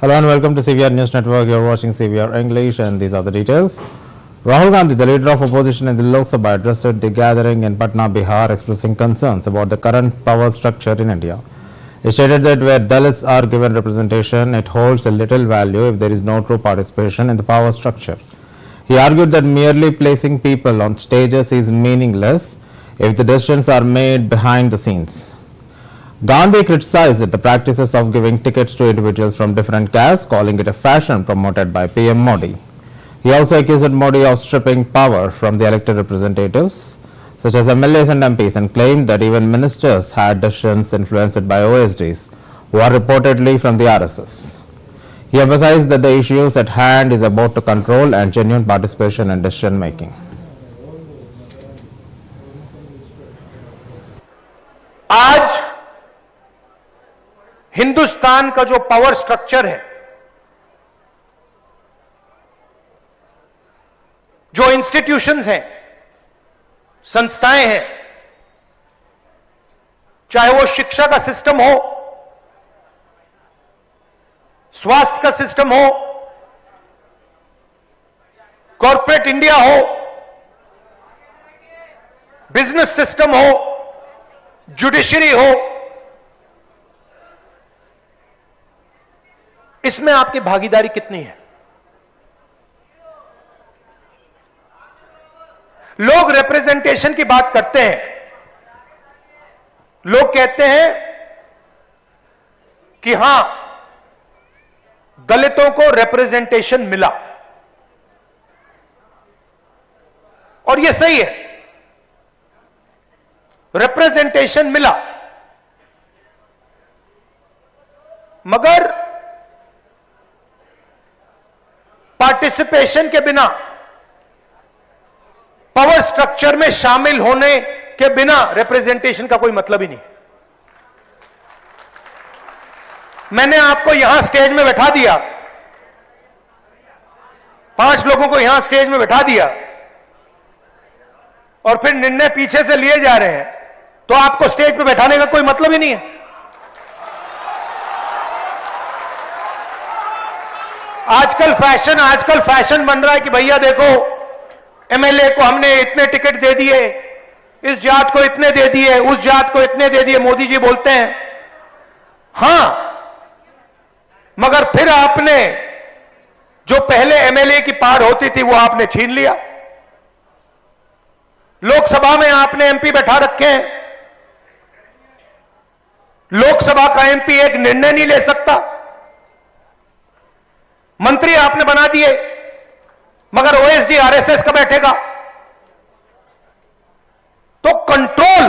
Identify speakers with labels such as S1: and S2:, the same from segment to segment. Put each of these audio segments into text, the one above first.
S1: Hello and welcome to CVR News Network. You're watching CVR English and these are the details. Rahul Gandhi, the leader of opposition in the Lok Sabha, addressed the gathering in Patna, Bihar, expressing concerns about the current power structure in India. He stated that where Dalits are given representation, it holds a little value if there is no true participation in the power structure. He argued that merely placing people on stages is meaningless if the decisions are made behind the scenes. Gandhi criticized the practices of giving tickets to individuals from different castes, calling it a fashion promoted by PM Modi. He also accused Modi of stripping power from the elected representatives, such as MLAs and MPs, and claimed that even ministers had decisions influenced by OSDs, who are reportedly from the RSS. He emphasized that the issues at hand is about to control and genuine participation in decision making.
S2: आज हिंदुस्तान का जो power structure है, जो institutions हैं, संस्थाएं हैं, चाहे वो शिक्षा का सिस्टम हो, स्वास्थ्य का सिस्टम हो, कॉर्पोरेट इंडिया हो, बिजनेस सिस्टम हो, जुडिशरी हो, इसमें आपकी भागीदारी कितनी है? लोग रिप्रेजेंटेशन की बात करते हैं, लोग कहते हैं कि हां, दलितों को रिप्रेजेंटेशन मिला और यह सही है, रिप्रेजेंटेशन मिला, मगर पार्टिसिपेशन के बिना, पावर स्ट्रक्चर में शामिल होने के बिना रिप्रेजेंटेशन का कोई मतलब ही नहीं। मैंने आपको यहां स्टेज में बैठा दिया, 5 लोगों को यहां स्टेज में बैठा दिया और फिर निर्णय पीछे से लिए जा रहे हैं, तो आपको स्टेज पे बैठाने का कोई मतलब ही नहीं है। आजकल फैशन बन रहा है कि भैया देखो, एमएलए को हमने इतने टिकट दे दिए, इस जात को इतने दे दिए, उस जात को इतने दे दिए। मोदी जी बोलते हैं हां, मगर फिर आपने जो पहले एमएलए की पार होती थी वो आपने छीन लिया। लोकसभा में आपने एमपी बैठा रखे हैं, लोकसभा का एमपी एक निर्णय नहीं ले सकता, मंत्री आपने बना दिए, मगर ओएसडी आरएसएस का बैठेगा। तो कंट्रोल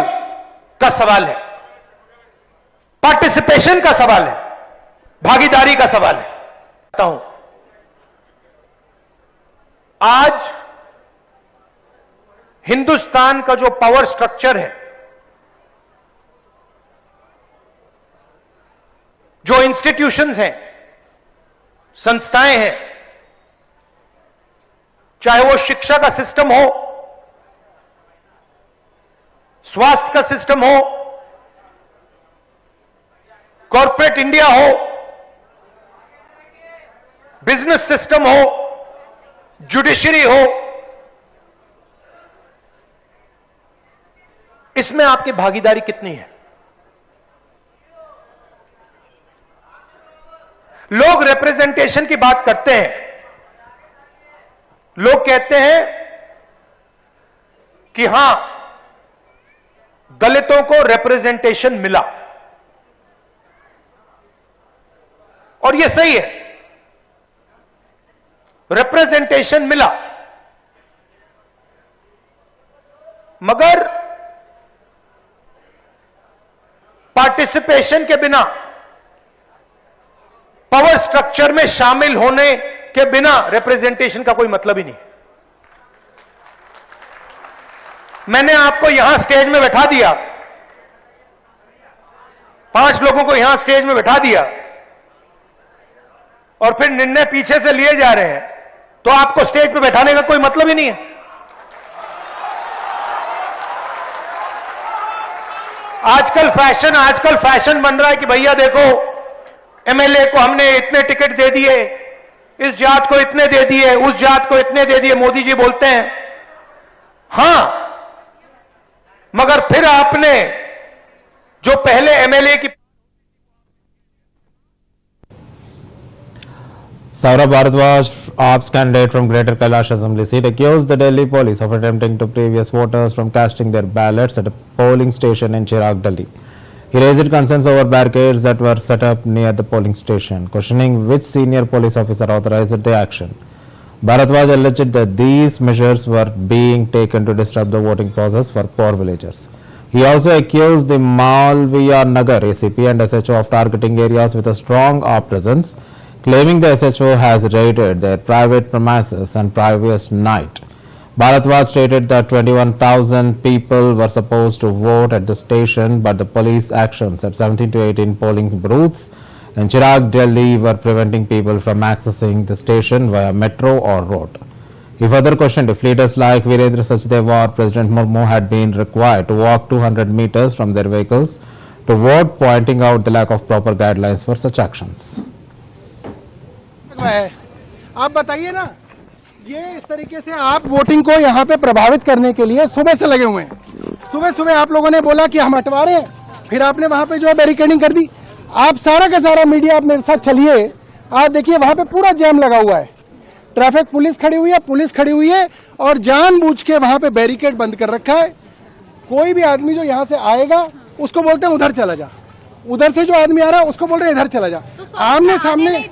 S2: का सवाल है, पार्टिसिपेशन का सवाल है, भागीदारी का सवाल है। आज हिंदुस्तान का जो पावर स्ट्रक्चर है, जो इंस्टीट्यूशंस हैं, संस्थाएं हैं, चाहे वो शिक्षा का सिस्टम हो, स्वास्थ्य का सिस्टम हो, कॉर्पोरेट इंडिया हो, बिजनेस सिस्टम हो, जुडिशरी हो, इसमें आपकी भागीदारी कितनी है? लोग रिप्रेजेंटेशन की बात करते हैं, लोग कहते हैं कि हां, दलितों को रिप्रेजेंटेशन मिला और यह सही है, रिप्रेजेंटेशन मिला, मगर पार्टिसिपेशन के बिना, पावर स्ट्रक्चर में शामिल होने के बिना रिप्रेजेंटेशन का कोई मतलब ही नहीं। मैंने आपको यहां स्टेज में बैठा दिया, 5 लोगों को यहां स्टेज में बैठा दिया और फिर निर्णय पीछे से लिए जा रहे हैं, तो आपको स्टेज पे बैठाने का कोई मतलब ही नहीं है। आजकल फैशन बन रहा है कि भैया देखो, एमएलए को हमने इतने टिकट दे दिए, इस जात को इतने दे दिए, उस जात को इतने दे दिए, मोदी जी बोलते हैं। हां, मगर फिर आपने जो पहले एमएलए की
S1: Saurabh Bharadwaj, AAP's candidate from Greater Kailash Assembly seat, accused the Delhi police of attempting to previous voters from casting their ballots at a polling station in Chirag, Delhi. He raised concerns over barricades that were set up near the polling station, questioning which senior police officer authorized the action. Bharadwaj alleged that these measures were being taken to disrupt the voting process for poor villagers. He also accused the Malviya Nagar ACP and SHO of targeting areas with a strong AAP presence, claiming the SHO has raided their private premises on previous night. Bharadwaj stated that 21,000 people were supposed to vote at the station, but the police actions at 17 to 18 polling booths in Chirag, Delhi were preventing people from accessing the station via metro or road. He further questioned if leaders like Virendra Sachdeva or President Murmu had been required to walk 200 meters from their vehicles to vote, pointing out the lack of proper guidelines for such actions.
S3: आप बताइए ना, ये इस तरीके से आप voting को यहाँ पे प्रभावित करने के लिए सुबह से लगे हुए हैं। सुबह सुबह आप लोगों ने बोला कि हम हटवा रहे हैं, फिर आपने वहां पे जो है बैरिकेडिंग कर दी। आप सारा का सारा मीडिया आप मेरे साथ चलिए, आप देखिए वहां पे पूरा जैम लगा हुआ है, ट्रैफिक पुलिस खड़ी हुई है, पुलिस खड़ी हुई है और जानबूझ के वहां पे बैरिकेड बंद कर रखा है। कोई भी आदमी जो यहाँ से आएगा उसको बोलते हैं उधर चला जा, उधर से जो आदमी आ रहा है उसको बोल रहे हैं इधर चला जा। आमने सामने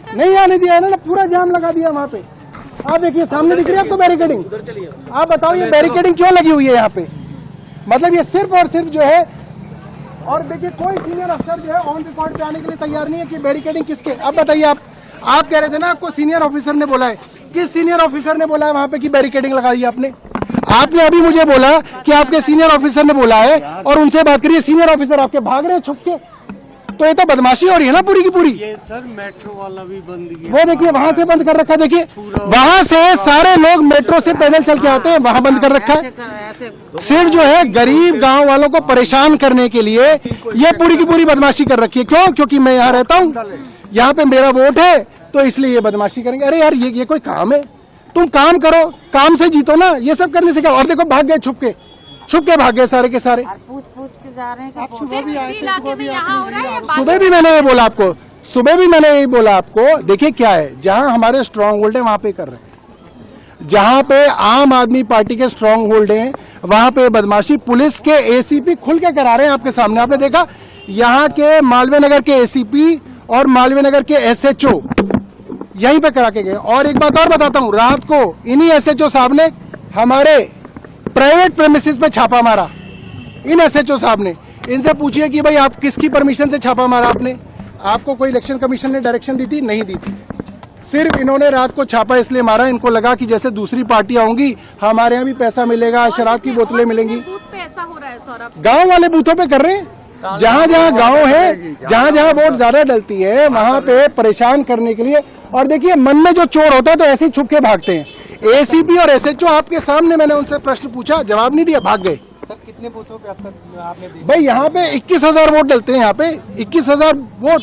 S3: नहीं आने दिया है ना, पूरा जाम लगा दिया वहाँ पे। आप देखिए सामने दिख रही है आपको बैरिकेडिंग। आप बताओ ये बैरिकेडिंग क्यों लगी हुई है यहाँ पे? मतलब ये सिर्फ और सिर्फ जो है, और देखिए कोई सीनियर अफसर जो है ऑन रिकॉर्ड पे आने के लिए तैयार नहीं है कि बैरिकेडिंग किसके। अब बताइए आप कह रहे थे ना आपको सीनियर ऑफिसर ने बोला है, किस सीनियर ऑफिसर ने बोला है वहां पे कि बैरिकेडिंग लगाई है आपने? आपने अभी मुझे बोला कि आपके सीनियर ऑफिसर ने बोला है और उनसे बात करिए। सीनियर ऑफिसर आपके भाग रहे हैं छुप के, तो ये तो बदमाशी हो रही है ना पूरी की पूरी।
S4: ये सर मेट्रो वाला भी बंद किया,
S3: वो देखिए वहां से बंद कर रखा है, देखिए वहां से सारे लोग मेट्रो से पैदल चल के आते हैं, वहां बंद कर रखा है। सिर्फ जो है गरीब गांव वालों को परेशान करने के लिए ये पूरी की पूरी बदमाशी कर रखी है। क्यों? क्योंकि मैं यहाँ रहता हूँ, यहाँ पे मेरा वोट है, तो इसलिए ये बदमाशी करेंगे। अरे यार ये कोई काम है? तुम काम करो, काम से जीतो ना, ये सब करने से क्या। और देखो भाग गए, छुप के भाग गए सारे के सारे।
S5: पूछ के जा रहे हैं।
S3: सुबह भी आए थे,
S5: सुबह
S3: भी मैंने ये बोला आपको, सुबह भी मैंने यही बोला आपको। देखिए क्या है, जहां हमारे स्ट्रांग होल्ड है वहां पे कर रहे हैं, जहां पे आम आदमी पार्टी के स्ट्रांग होल्ड है वहां पे बदमाशी पुलिस के एसीपी खुल के करा रहे हैं आपके सामने। आपने देखा यहाँ के मालवीय नगर के एसीपी और मालवीय नगर के एसएचओ यहीं पे करा के गए। और एक बात और बताता हूँ, रात को इन्हीं एसएचओ साहब ने हमारे प्राइवेट प्रेमिसेस पे छापा मारा। इन एसएचओ साहब ने, इनसे पूछिए कि भाई आप किसकी परमिशन से छापा मारा आपने? आपको कोई इलेक्शन कमीशन ने डायरेक्शन दी थी? नहीं दी थी। सिर्फ इन्होंने रात को छापा इसलिए मारा, इनको लगा कि जैसे दूसरी पार्टियां होंगी हमारे यहाँ भी पैसा मिलेगा, शराब की बोतलें मिलेंगी।
S5: पे ऐसा हो रहा है सौरभ,
S3: गांव वाले बूथों पे कर रहे हैं, जहां जहां गांव है, जहां जहां वोट ज्यादा डलती है वहां पे परेशान करने के लिए। और देखिए मन में जो चोर होता है तो ऐसे ही छुप के भागते हैं। एसीपी और एसएचओ आपके सामने, मैंने उनसे प्रश्न पूछा, जवाब नहीं दिया, भाग गए।
S4: सर कितने बूथों पे अब तक आपने देखा?
S3: भाई यहाँ पे 21,000 वोट डलते हैं, यहाँ पे 21,000 वोट,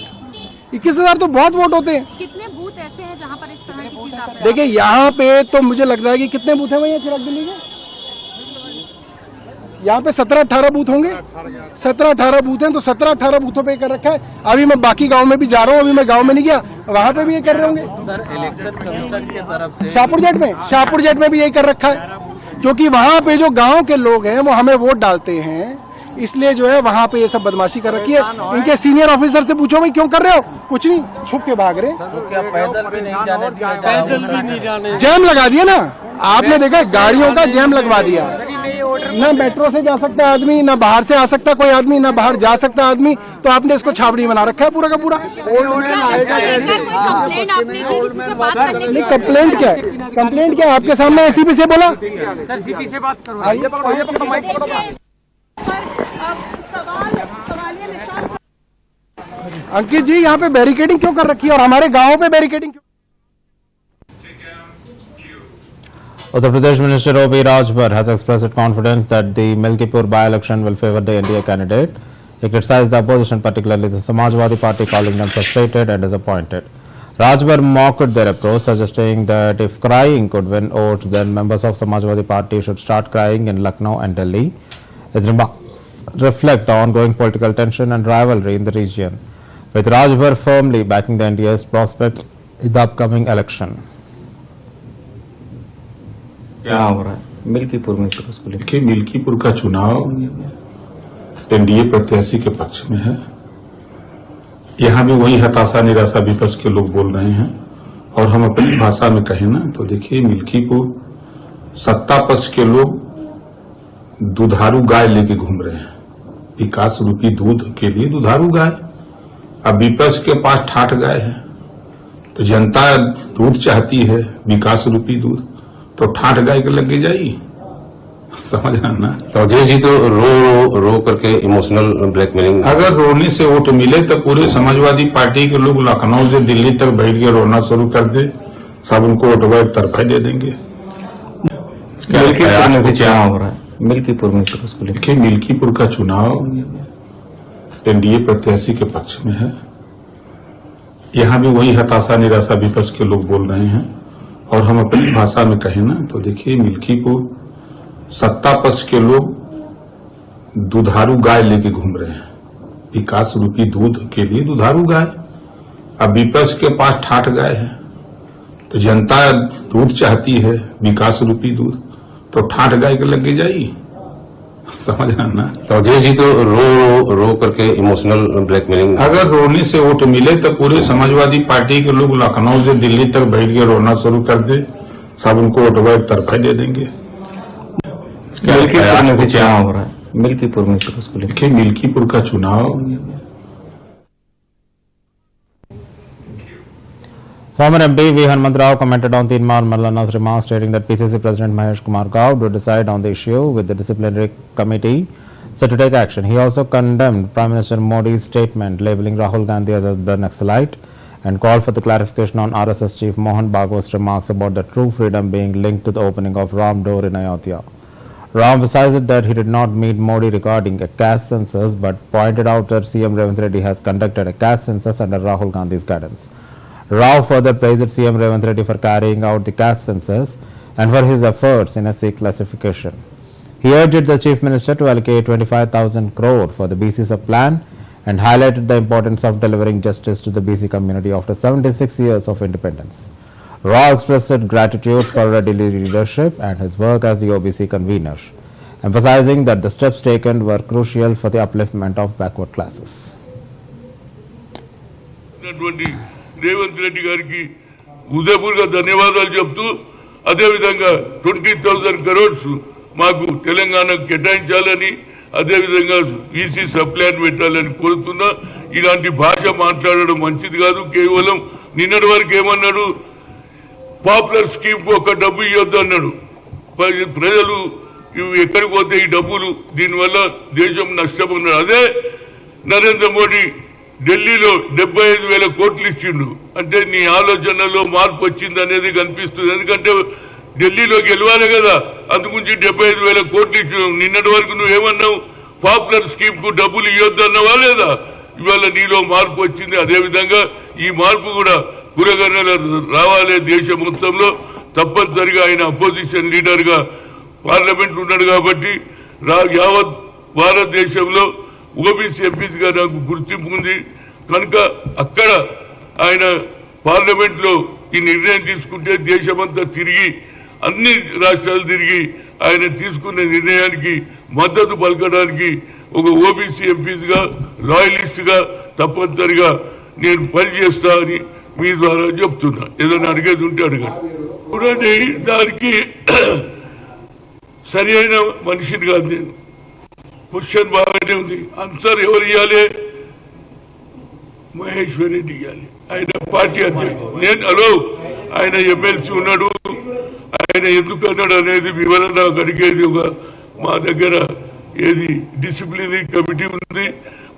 S3: 21,000 तो बहुत वोट होते हैं।
S5: कितने बूथ ऐसे हैं जहाँ पर इस तरह की चीज आपने
S3: देखिए यहाँ पे तो मुझे लग रहा है कि कितने बूथ है भैया चिराग दिल्ली के? यहाँ पे 17-18 बूथ होंगे, 17-18 बूथ हैं, तो 17-18 बूथों पे कर रखा है। अभी मैं बाकी गांव में भी जा रहा हूँ, अभी मैं गांव में नहीं गया, वहां पे भी ये कर रहे होंगे।
S4: सर इलेक्शन कमीशन की तरफ से
S3: शाहपुर जेट में भी यही कर रखा है, क्योंकि वहां पे जो गांव के लोग हैं वो हमें वोट डालते हैं, इसलिए जो है वहां पे ये सब बदमाशी कर रखी है। इनके सीनियर ऑफिसर से पूछो भाई क्यों कर रहे हो? कुछ नहीं, छुप के भाग रहे हैं।
S4: पैदल भी नहीं जाने,
S3: जैम लगा दिया ना आपने, देखा गाड़ियों का जैम लगवा दिया। ना मेट्रो से जा सकता आदमी, ना बाहर से आ सकता कोई आदमी, ना बाहर जा सकता आदमी, तो आपने इसको छावनी बना रखा है पूरा का पूरा। नहीं कंप्लेंट क्या है? कंप्लेंट क्या है? आपके सामने एसीपी से बोला,
S4: सर सीपी से बात करवाइए।
S3: अंकित जी यहाँ पे बैरिकेडिंग क्यों कर रखी है और हमारे गाँव पे बैरिकेडिंग क्यों?
S1: Uttar Pradesh Minister O.P. Rajbhar has expressed confidence that the Milkipur by-election will favor the NDA candidate. He criticized the opposition, particularly the Samajwadi Party, calling them frustrated and disappointed. Rajbar mocked their approach, suggesting that if crying could win votes, then members of Samajwadi Party should start crying in Lucknow and Delhi. His remarks reflect the ongoing political tension and rivalry in the region, with Rajbar firmly backing the NDA's prospects in the upcoming election.
S6: क्या हो रहा है मिल्कीपुर में फिर उसको लेकर?
S7: देखिए, मिल्कीपुर का चुनाव एनडीए प्रत्याशी के पक्ष में है। यहाँ भी वही हताशा निराशा विपक्ष के लोग बोल रहे हैं, और हम अपनी भाषा में कहें ना तो देखिए, मिल्कीपुर सत्ता पक्ष के लोग दुधारू गाय लेके घूम रहे हैं, विकास रूपी दूध के लिए दुधारू गाय। अब विपक्ष के पास ठाठ गाय है, तो जनता दूध चाहती है, विकास रूपी दूध, तो ठाठ गाय के लग जाएगी। समझ रहा ना?
S8: तो अजय जी तो रो करके इमोशनल ब्लैकमेलिंग।
S7: अगर रोने से वोट मिले तो पूरे समाजवादी पार्टी के लोग लखनऊ से दिल्ली तक बैठ के रोना शुरू कर दे, सब उनको वोट एक तरफा दे देंगे।
S6: मिल्कीपुर में भी क्या हो रहा है? मिल्कीपुर में फिर उसको लेकर?
S7: देखिए, मिल्कीपुर का चुनाव एनडीए प्रत्याशी के पक्ष में है। यहाँ भी वही हताशा निराशा विपक्ष के लोग बोल रहे हैं, और हम अपनी भाषा में कहें ना तो देखिए, मिल्कीपुर सत्ता पक्ष के लोग दुधारू गाय लेके घूम रहे हैं, विकास रूपी दूध के लिए दुधारू गाय। अब विपक्ष के पास ठाठ गाय है, तो जनता दूध चाहती है, विकास रूपी दूध, तो ठाठ गाय के लग जाएगी। समझ रहा ना?
S8: तो अजय जी तो रो करके इमोशनल ब्लैकमेलिंग।
S7: अगर रोने से वोट मिले तो पूरे समाजवादी पार्टी के लोग लखनऊ से दिल्ली तक बैठ के रोना शुरू कर दे, सब उनको वोट एक तरफा दे देंगे।
S6: मिल्कीपुर में भी क्या हो रहा है? मिल्कीपुर में फिर उसको लेकर?
S7: देखिए, मिल्कीपुर का चुनाव
S1: Former MP V. Hanumantrao commented on Tinmar Mallana's remarks, stating that PCC President Mahesh Kumar Gaud would decide on the issue with the disciplinary committee set to take action. He also condemned Prime Minister Modi's statement labelling Rahul Gandhi as a Naxalite and called for the clarification on RSS Chief Mohan Bhagwat's remarks about the true freedom being linked to the opening of Ram Door in Ayodhya. Rao emphasized that he did not meet Modi regarding a caste census, but pointed out that CM Revanth Reddy has conducted a caste census under Rahul Gandhi's guidance. Rao further praised CM Revanth Reddy for carrying out the caste census and for his efforts in SC classification. He urged the Chief Minister to allocate 25,000 crore for the BC sub-plan and highlighted the importance of delivering justice to the BC community after 76 years of independence. Rao expressed gratitude for Reddy leadership and his work as the OBC convener, emphasizing that the steps taken were crucial for the upliftment of backward classes.
S9: Revanth Reddy గారికి హృదయపూర్వక ధన్యవాదాలు చెప్తూ, అదేవిధంగా 20,000 crores మాకు తెలంగాణకు కేటాయించాలని, అదేవిధంగా BC sub plan పెట్టాలని కోరుతున్నా. ఇలాంటి భాష మాట్లాడడం మంచిది కాదు. కేవలం నిన్నటి వరకు ఏమన్నాడు, పాపులర్ స్కీమ్ కు ఒక డబ్బు ఇవ్వద్దు అన్నాడు. ప్రజలు ఎక్కడికి పోతే ఈ డబ్బులు, దీనివల్ల దేశం నష్టపోతున్నాడు. అదే నరేంద్ర మోడీ ఢిల్లీలో 75,000 కోట్లు ఇచ్చిండు అంటే నీ ఆలోచనలో మార్పు వచ్చింది అనేది కనిపిస్తుంది. ఎందుకంటే ఢిల్లీలో గెలవాలి కదా, అందుగురించి 75,000 కోట్లు ఇచ్చిన. నిన్నటి వరకు నువ్వేమన్నావు, పాపులర్ స్కీమ్ కు డబ్బులు ఇవ్వద్దు అన్నావా లేదా? ఇవాళ నీలో మార్పు వచ్చింది. అదేవిధంగా ఈ మార్పు కూడా కురగణలో రావాలి దేశం మొత్తంలో. తప్పనిసరిగా ఆయన అపోజిషన్ లీడర్ గా పార్లమెంట్ ఉన్నాడు కాబట్టి యావత్ భారతదేశంలో ఓబీసీ ఎంపీస్ గా నాకు గుర్తింపు ఉంది కనుక అక్కడ ఆయన పార్లమెంట్ లో ఈ నిర్ణయం తీసుకుంటే దేశమంతా తిరిగి అన్ని రాష్ట్రాలు తిరిగి ఆయన తీసుకున్న నిర్ణయానికి మద్దతు పలకడానికి ఒక ఓబీసీ ఎంపీస్ గా లాయలిస్ట్ గా తప్పనిసరిగా నేను పనిచేస్తా అని మీ ద్వారా చెప్తున్నా. ఏదైనా అడిగేది ఉంటే అడగండి. చూడండి, దానికి సరి అయిన మనిషిని కాదు నేను. క్వశ్చన్ బాగానే ఉంది, ఆన్సర్ ఎవరు ఇవ్వాలి? మహేశ్వర్ రెడ్డి ఇవ్వాలి. ఆయన పార్టీ అధ్యక్షుడు. నేను ఆయన ఎమ్మెల్సీ ఉన్నాడు, ఆయన ఎందుకు అన్నాడు అనేది వివరణ నాకు అడిగేది మా దగ్గర ఏది డిసిప్లినరీ కమిటీ ఉంది,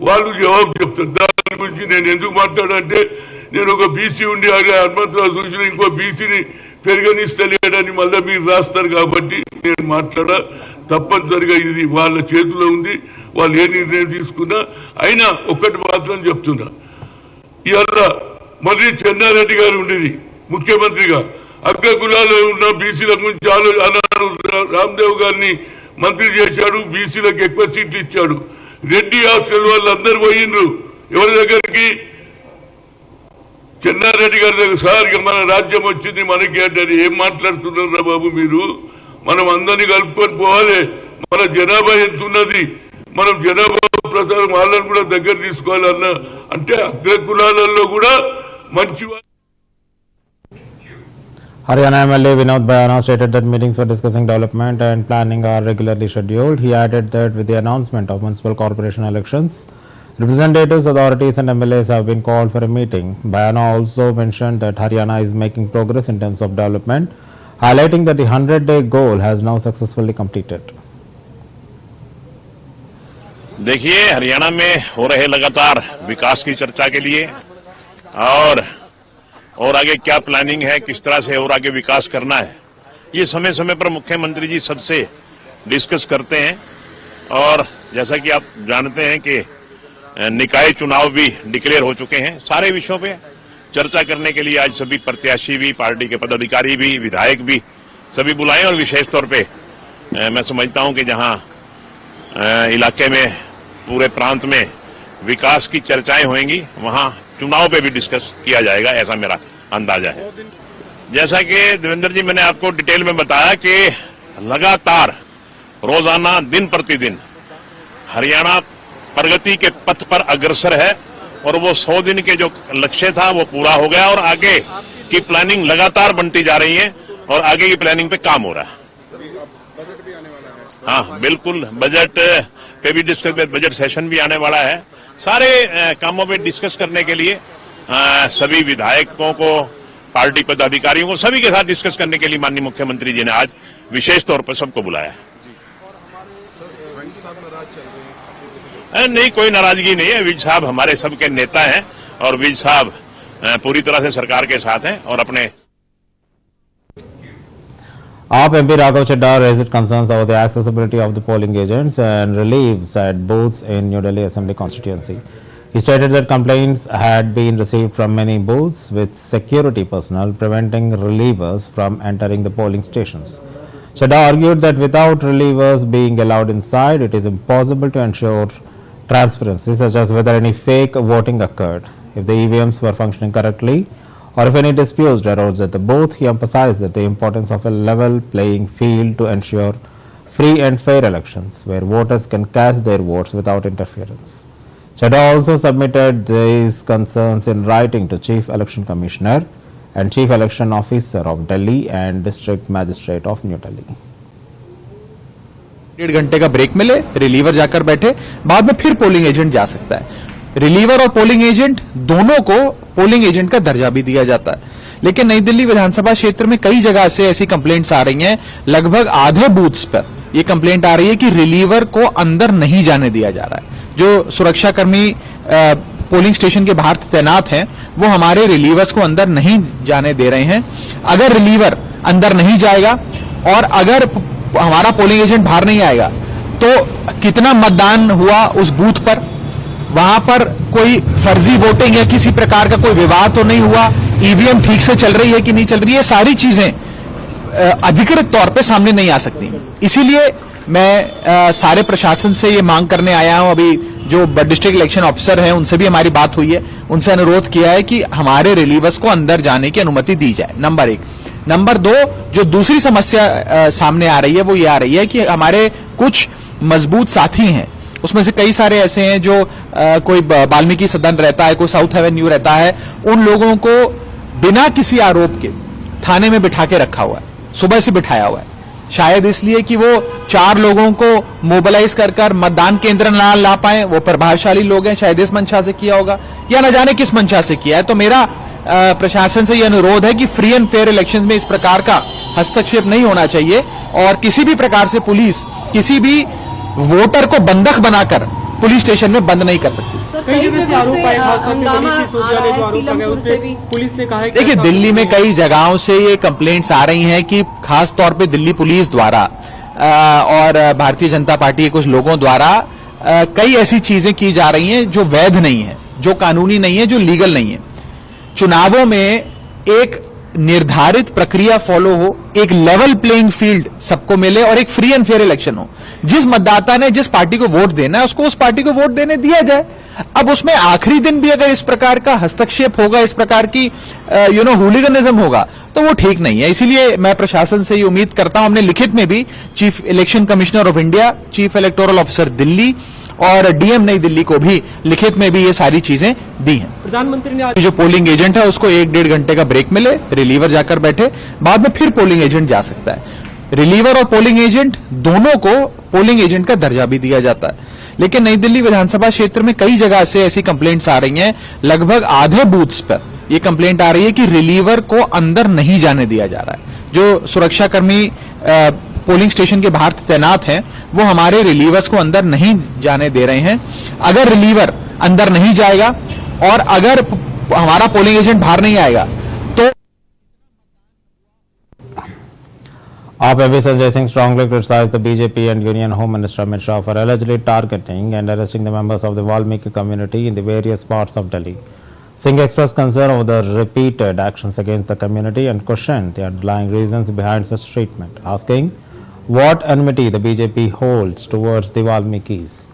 S9: వాళ్ళు జవాబు చెప్తారు. దాని గురించి నేను ఎందుకు మాట్లాడంటే, నేను ఒక బీసీ ఉండి హనుమంతరావు చూసిన ఇంకో బీసీని పెరగనిస్తలేడని మళ్ళీ మీరు రాస్తారు కాబట్టి నేను మాట్లాడా. తప్పనిసరిగా ఇది వాళ్ళ చేతిలో ఉంది. వాళ్ళు ఏ నిర్ణయం తీసుకున్నా అయినా ఒక్కటి మాత్రం చెప్తున్నా, ఇవాళ మళ్ళీ చెన్నారెడ్డి గారు ఉండేది ముఖ్యమంత్రిగా, అగ్ర కులాల్లో ఉన్న బీసీల గురించి అన్నారు. రామ్దేవ్ గారిని మంత్రి చేశాడు, బీసీలకు ఎక్కువ సీట్లు ఇచ్చాడు. రెడ్డి హాస్టల్ వాళ్ళందరూ పోయిండ్రు ఎవరి దగ్గరికి? చెన్నారెడ్డి గారి దగ్గర. సార్ ఇక మన రాజ్యం వచ్చింది మనకి అంటే ఏం మాట్లాడుతున్నారా బాబు మీరు? మనం అందరినీ కలుపుకొని పోవాలి. మన జనాభా ఎంత ఉన్నది, మనం జనాభా ప్రకారం వాళ్ళని కూడా దగ్గర తీసుకోవాలన్న అంటే అగ్ర కులాలలో కూడా మంచి.
S1: Haryana MLA Vinod Bayana stated that meetings for discussing development and planning are regularly scheduled. He added that with the announcement of municipal corporation elections, representatives, authorities and MLAs have been called for a meeting. Bayana also mentioned that Haryana is making progress in terms of development, highlighting that the 100-day goal has now successfully completed.
S10: देखिए, हरियाणा में हो रहे लगातार विकास की चर्चा के लिए और आगे क्या प्लानिंग है, किस तरह से और आगे विकास करना है, ये समय समय पर मुख्यमंत्री जी सबसे डिस्कस करते हैं। और जैसा कि आप जानते हैं कि निकाय चुनाव भी डिक्लेयर हो चुके हैं। सारे विषयों पे चर्चा करने के लिए आज सभी प्रत्याशी भी, पार्टी के पदाधिकारी भी, विधायक भी सभी बुलाए। और विशेष तौर पे मैं समझता हूं कि जहां इलाके में पूरे प्रांत में विकास की चर्चाएं होंगी, वहां चुनाव पे भी डिस्कस किया जाएगा, ऐसा मेरा अंदाजा है। जैसा कि देवेंद्र जी मैंने आपको डिटेल में बताया कि लगातार रोजाना दिन प्रतिदिन हरियाणा प्रगति के पथ पर अग्रसर है और वो 100 दिन के जो लक्ष्य था वो पूरा हो गया और आगे की प्लानिंग लगातार बनती जा रही है और आगे की प्लानिंग पे काम हो रहा है। हाँ बिल्कुल, बजट पे भी डिस्कस, बजट सेशन भी आने वाला है। सारे कामों पे डिस्कस करने के लिए सभी विधायकों को, पार्टी पदाधिकारियों को, सभी के साथ डिस्कस करने के लिए माननीय मुख्यमंत्री जी ने आज विशेष तौर पर सबको बुलाया है। नहीं, कोई नाराजगी नहीं है। विज साहब हमारे सबके नेता हैं और विज साहब पूरी तरह से सरकार के साथ हैं और अपने
S1: AAP MP Raghav Chadha raised concerns over the accessibility of the polling agents and reliefs at booths in New Delhi Assembly constituency. He stated that complaints had been received from many booths with security personnel preventing relievers from entering the polling stations. Chadha argued that without relievers being allowed inside, it is impossible to ensure transparency, such as whether any fake voting occurred, if the EVMs were functioning correctly, or if any disputes arose at the booth. He emphasized that the importance of a level playing field to ensure free and fair elections, where voters can cast their votes without interference. Chadha also submitted these concerns in writing to Chief Election Commissioner and Chief Election Officer of Delhi and District Magistrate of New Delhi.
S11: 1.5 घंटे का break मिले, reliever जाकर बैठे, बाद में फिर polling agent जा सकता है। रिलीवर और पोलिंग एजेंट दोनों को पोलिंग एजेंट का दर्जा भी दिया जाता है। लेकिन नई दिल्ली विधानसभा क्षेत्र में कई जगह से ऐसी कंप्लेंट्स आ रही हैं, लगभग आधे बूथ्स पर ये कंप्लेंट आ रही है कि रिलीवर को अंदर नहीं जाने दिया जा रहा है। जो सुरक्षाकर्मी पोलिंग स्टेशन के बाहर तैनात हैं, वो हमारे रिलीवर्स को अंदर नहीं जाने दे रहे हैं। अगर रिलीवर अंदर नहीं जाएगा और अगर हमारा पोलिंग एजेंट बाहर नहीं आएगा, तो कितना मतदान हुआ उस बूथ पर, वहां पर कोई फर्जी वोटिंग या किसी प्रकार का कोई विवाद तो नहीं हुआ, ईवीएम ठीक से चल रही है कि नहीं चल रही है, सारी चीजें अधिकृत तौर पे सामने नहीं आ सकती। इसीलिए मैं सारे प्रशासन से ये मांग करने आया हूं। अभी जो डिस्ट्रिक्ट इलेक्शन ऑफिसर हैं, उनसे भी हमारी बात हुई है, उनसे अनुरोध किया है कि हमारे रिलीवर्स को अंदर जाने की अनुमति दी जाए, नंबर 1। नंबर 2, जो दूसरी समस्या सामने आ रही है वो ये आ रही है कि हमारे कुछ मजबूत साथी हैं, उसमें से कई सारे ऐसे हैं जो कोई वाल्मीकि सदन रहता है, कोई साउथ एवेन्यू रहता है, उन लोगों को बिना किसी आरोप के थाने में बिठा के रखा हुआ है, सुबह से बिठाया हुआ है, शायद इसलिए कि वो 4 लोगों को मोबिलाइज कर मतदान केंद्र ना ला पाए। वो प्रभावशाली लोग हैं, शायद इस मंशा से किया होगा या न जाने किस मंशा से किया है। तो मेरा प्रशासन से यह अनुरोध है कि फ्री एंड फेयर इलेक्शन में इस प्रकार का हस्तक्षेप नहीं होना चाहिए और किसी भी प्रकार से पुलिस किसी भी वोटर को बंधक बनाकर पुलिस स्टेशन में बंद नहीं कर सकती।
S4: पुलिस ने कहा है कि
S11: देखिए, दिल्ली में कई जगहों से ये कंप्लेंट्स आ रही हैं कि खास तौर पे दिल्ली पुलिस द्वारा और भारतीय जनता पार्टी के कुछ लोगों द्वारा कई ऐसी चीजें की जा रही हैं जो वैध नहीं है, जो कानूनी नहीं है, जो लीगल नहीं है। चुनावों में एक निर्धारित प्रक्रिया फॉलो हो, एक लेवल प्लेइंग फील्ड सबको मिले और एक फ्री एंड फेयर इलेक्शन हो। जिस मतदाता ने जिस पार्टी को वोट देना है उसको उस पार्टी को वोट देने दिया जाए। अब उसमें आखिरी दिन भी अगर इस प्रकार का हस्तक्षेप होगा, इस प्रकार की हुलिगनिज्म होगा, तो वो ठीक नहीं है। इसीलिए मैं प्रशासन से ये उम्मीद करता हूं, हमने लिखित में भी chief election commissioner of India, chief electoral officer Delhi और डीएम नई दिल्ली को भी लिखित में भी ये सारी चीजें दी हैं।
S4: प्रधानमंत्री ने
S11: जो पोलिंग एजेंट है उसको 1-1.5 घंटे का ब्रेक मिले, रिलीवर जाकर बैठे, बाद में फिर पोलिंग एजेंट जा सकता है। रिलीवर और पोलिंग एजेंट दोनों को पोलिंग एजेंट का दर्जा भी दिया जाता है। लेकिन नई दिल्ली विधानसभा क्षेत्र में कई जगह से ऐसी कंप्लेंट्स आ रही हैं, लगभग आधे बूथ्स पर ये कंप्लेंट आ रही है कि रिलीवर को अंदर नहीं जाने दिया जा रहा है। जो सुरक्षाकर्मी पोलिंग स्टेशन के बाहर तैनात हैं, वो हमारे रिलीवर्स को अंदर नहीं जाने दे रहे हैं। अगर रिलीवर अंदर नहीं जाएगा और अगर हमारा पोलिंग एजेंट बाहर नहीं आएगा तो
S1: APP Sanjay Singh strongly criticized the BJP and Union Home Minister Amit Shah for allegedly targeting and arresting the members of the Valmiki community in the various parts of Delhi. Singh expressed concern over the repeated actions against the community and questioned the underlying reasons behind such treatment, asking what enmity the BJP holds towards the Valmikis.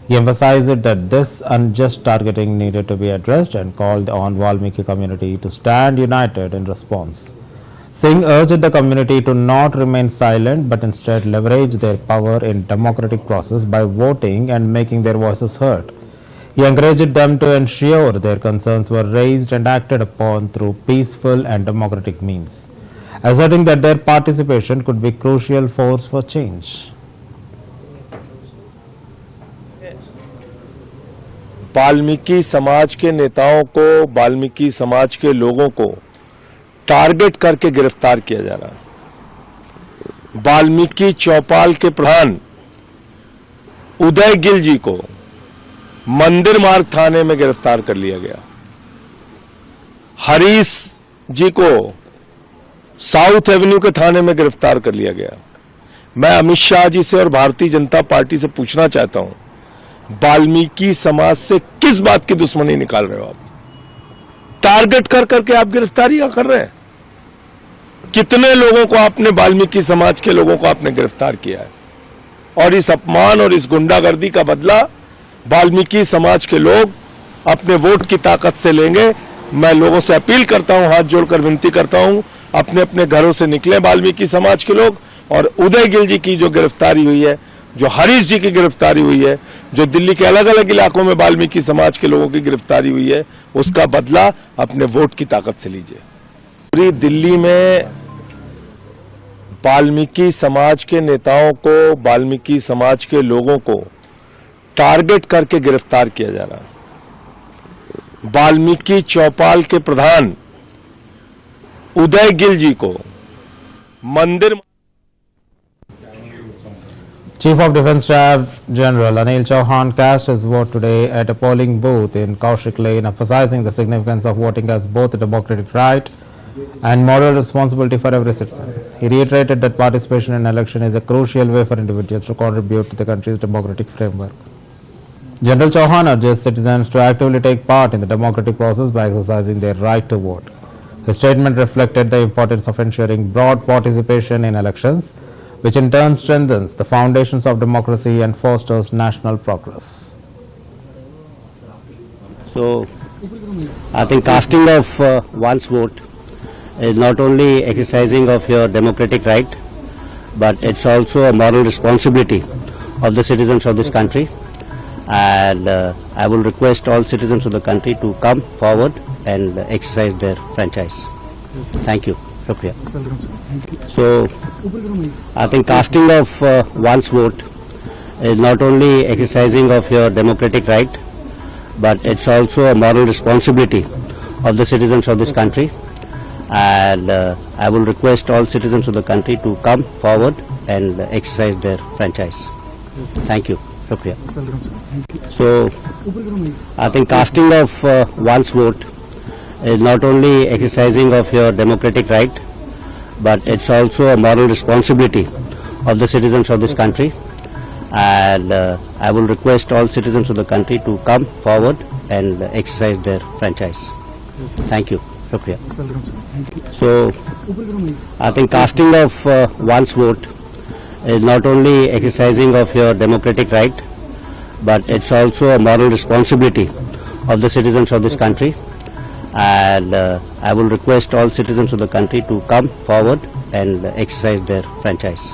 S1: He emphasized that this unjust targeting needed to be addressed and called on Valmiki community to stand united in response. Singh urged the community to not remain silent but instead leverage their power in democratic process by voting and making their voices heard. He encouraged them to ensure their concerns were raised and acted upon through peaceful and democratic means, asserting that their participation could be crucial force for change.
S2: Valmiki समाज के नेताओं को, वाल्मीकि समाज के लोगों को target करके गिरफ्तार किया जा रहा है। वाल्मीकि चौपाल के प्रधान उदय गिल जी को मंदिर मार्ग थाने में गिरफ्तार कर लिया गया। हरीश जी को साउथ एवेन्यू के थाने में गिरफ्तार कर लिया गया। मैं अमित शाह जी से और भारतीय जनता पार्टी से पूछना चाहता हूं, वाल्मीकि समाज से किस बात की दुश्मनी निकाल रहे हो आप? टारगेट कर करके आप गिरफ्तारियां कर रहे हैं। कितने लोगों को आपने, वाल्मीकि समाज के लोगों को आपने गिरफ्तार किया है? और इस अपमान और इस गुंडागर्दी का बदला वाल्मीकि समाज के लोग अपने वोट की ताकत से लेंगे। मैं लोगों से अपील करता हूं, हाथ जोड़कर विनती करता हूं, अपने अपने घरों से निकले वाल्मीकि समाज के लोग। और उदय गिल जी की जो गिरफ्तारी हुई है, जो हरीश जी की गिरफ्तारी हुई है, जो दिल्ली के अलग अलग इलाकों में वाल्मीकि समाज के लोगों की गिरफ्तारी हुई है, उसका बदला अपने वोट की ताकत से लीजिए। पूरी दिल्ली में वाल्मीकि समाज के नेताओं को, वाल्मीकि समाज के लोगों को टारगेट करके गिरफ्तार किया जा रहा है। वाल्मीकि चौपाल के प्रधान उदय गिल जी को मंदिर
S1: Chief of Defence Staff General Anil Chauhan cast his vote today at a polling booth in Kaushik Lane, emphasizing the significance of voting as both a democratic right and moral responsibility for every citizen. He reiterated that participation in election is a crucial way for individuals to contribute to the country's democratic framework. General Chauhan urges citizens to actively take part in the democratic process by exercising their right to vote. His statement reflected the importance of ensuring broad participation in elections, which in turn strengthens the foundations of democracy and fosters national progress.
S12: So, I think casting of one's vote is not only exercising of your democratic right, but it's also a moral responsibility of the citizens of this country. And I will request all citizens of the country to come forward and exercise their franchise. Thank you. Shukriya. So, I think casting of one's vote is not only exercising of your democratic right, but it's also a moral responsibility of the citizens of this country. And I will request all citizens of the country to come forward and exercise their franchise. Thank you. Shukriya. So, I think casting of one's vote is not only exercising of your democratic right, but it's also a moral responsibility of the citizens of this country, and I will request all citizens of the country to come forward and exercise their franchise. Thank you. Shukriya. So, I think casting of one's vote is not only exercising of your democratic right, but it's also a moral responsibility of the citizens of this country, and I will request all citizens of the country to come forward and exercise their franchise.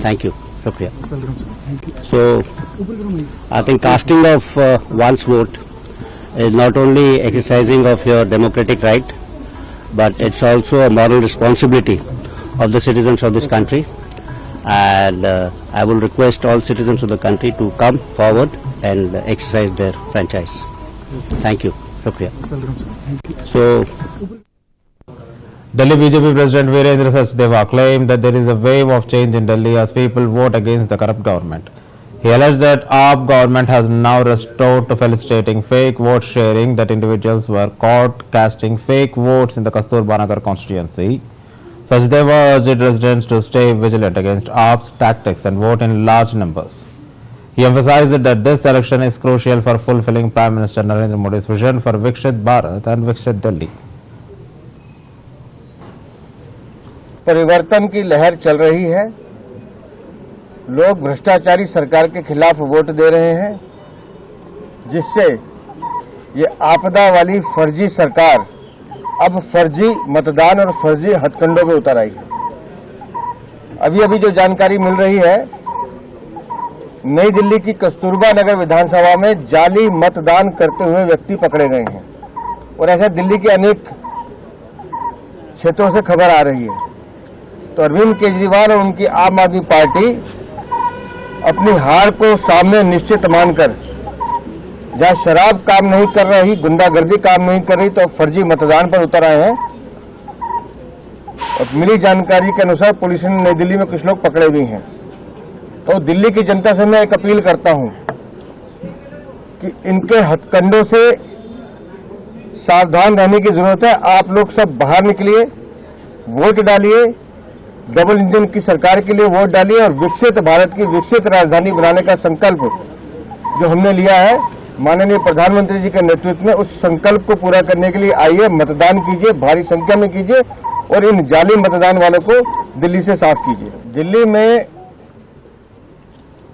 S12: Thank you. Shukriya. So, I think casting of one's vote is not only exercising of your democratic right, but it's also a moral responsibility of the citizens of this country, and I will request all citizens of the country to come forward and exercise their franchise. Thank you. Shukriya. So,
S1: Delhi BJP President Virendra Sachdeva claimed that there is a wave of change in Delhi as people vote against the corrupt government. He alleged that AAP government has now restored to facilitating fake vote sharing, that individuals were caught casting fake votes in the Kasturba Nagar constituency. Sachdeva urged residents to stay vigilant against AAP's tactics and vote in large numbers. He emphasized that this election is crucial for fulfilling Prime Minister Narendra Modi's vision for Viksit Bharat and Viksit Delhi.
S2: परिवर्तन की लहर चल रही है। लोग भ्रष्टाचारी सरकार के खिलाफ वोट दे रहे हैं, जिससे ये आपदा वाली फर्जी सरकार अब फर्जी मतदान और फर्जी हथकंडों पे उतर आई है। अभी जो जानकारी मिल रही है, नई दिल्ली की कस्तूरबा नगर विधानसभा में जाली मतदान करते हुए व्यक्ति पकड़े गए हैं और ऐसा दिल्ली के अनेक क्षेत्रों से खबर आ रही है। तो अरविंद केजरीवाल और उनकी आम आदमी पार्टी अपनी हार को सामने निश्चित मानकर जहां शराब काम नहीं कर रही, गुंडागर्दी काम नहीं कर रही, तो फर्जी मतदान पर उतर आए हैं। और मिली जानकारी के अनुसार पुलिस ने नई दिल्ली में कुछ लोग पकड़े भी हैं। तो दिल्ली की जनता से मैं एक अपील करता हूं कि इनके हथकंडों से सावधान रहने की जरूरत है। आप लोग सब बाहर निकलिए, वोट डालिए, डबल इंजन की सरकार के लिए वोट डालिए और विकसित भारत की विकसित राजधानी बनाने का संकल्प जो हमने लिया है माननीय प्रधानमंत्री जी के नेतृत्व में, उस संकल्प को पूरा करने के लिए आइए, मतदान कीजिए, भारी संख्या में कीजिए और इन जाली मतदान वालों को दिल्ली से साफ कीजिए। दिल्ली में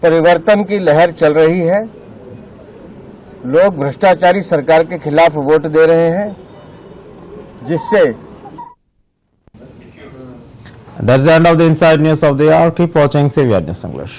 S2: परिवर्तन की लहर चल रही है। लोग भ्रष्टाचारी सरकार के खिलाफ वोट दे रहे हैं, जिससे
S1: That's the end of the Inside News of the hour. Keep watching CVR News English.